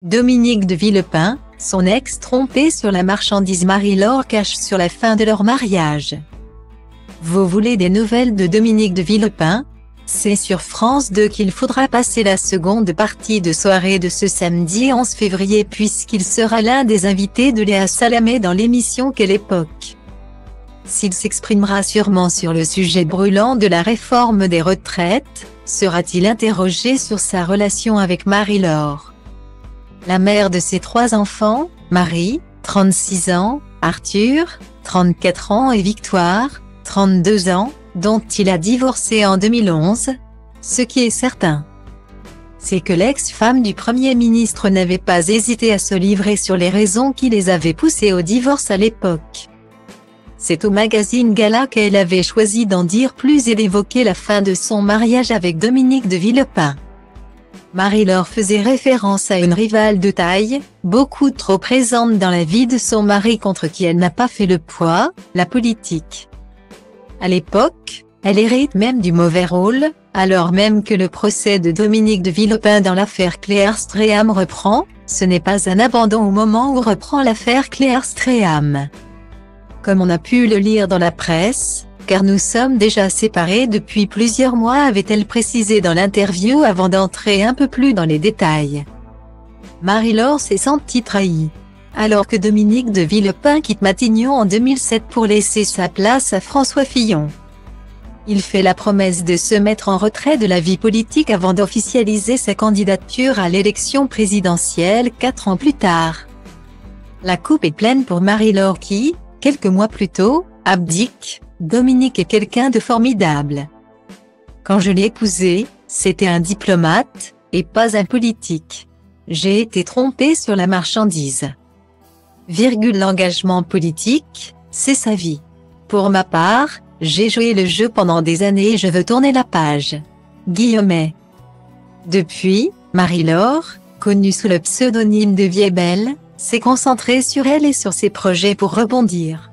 Dominique de Villepin, son ex trompé sur la marchandise Marie-Laure cache sur la fin de leur mariage. Vous voulez des nouvelles de Dominique de Villepin? C'est sur France 2 qu'il faudra passer la seconde partie de soirée de ce samedi 11 février puisqu'il sera l'un des invités de Léa Salamé dans l'émission Quelle époque. S'il s'exprimera sûrement sur le sujet brûlant de la réforme des retraites, sera-t-il interrogé sur sa relation avec Marie-Laure? La mère de ses 3 enfants, Marie, 36 ans, Arthur, 34 ans et Victoire, 32 ans, dont il a divorcé en 2011. Ce qui est certain, c'est que l'ex-femme du Premier ministre n'avait pas hésité à se livrer sur les raisons qui les avaient poussés au divorce à l'époque. C'est au magazine Gala qu'elle avait choisi d'en dire plus et d'évoquer la fin de son mariage avec Dominique de Villepin. Marie-Laure faisait référence à une rivale de taille, beaucoup trop présente dans la vie de son mari contre qui elle n'a pas fait le poids, la politique. À l'époque, elle hérite même du mauvais rôle, alors même que le procès de Dominique de Villepin dans l'affaire Claire Stréham reprend, ce n'est pas un abandon au moment où reprend l'affaire Claire Stréham. Comme on a pu le lire dans la presse, car nous sommes déjà séparés depuis plusieurs mois, avait-elle précisé dans l'interview avant d'entrer un peu plus dans les détails. Marie-Laure s'est sentie trahie. Alors que Dominique de Villepin quitte Matignon en 2007 pour laisser sa place à François Fillon. Il fait la promesse de se mettre en retrait de la vie politique avant d'officialiser sa candidature à l'élection présidentielle 4 ans plus tard. La coupe est pleine pour Marie-Laure qui, quelques mois plus tôt, abdique. Dominique est quelqu'un de formidable. Quand je l'ai épousé, c'était un diplomate, et pas un politique. J'ai été trompée sur la marchandise. L'engagement politique, c'est sa vie. Pour ma part, j'ai joué le jeu pendant des années et je veux tourner la page. Guillemets. Depuis, Marie-Laure, connue sous le pseudonyme de Vieille Belle, s'est concentrée sur elle et sur ses projets pour rebondir.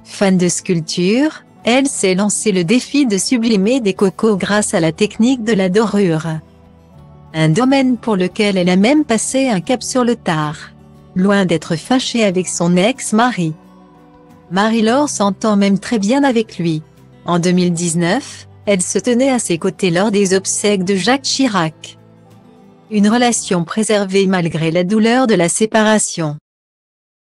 Fan de sculpture, elle s'est lancé le défi de sublimer des cocos grâce à la technique de la dorure. Un domaine pour lequel elle a même passé un cap sur le tard. Loin d'être fâchée avec son ex-mari. Marie-Laure s'entend même très bien avec lui. En 2019, elle se tenait à ses côtés lors des obsèques de Jacques Chirac. Une relation préservée malgré la douleur de la séparation.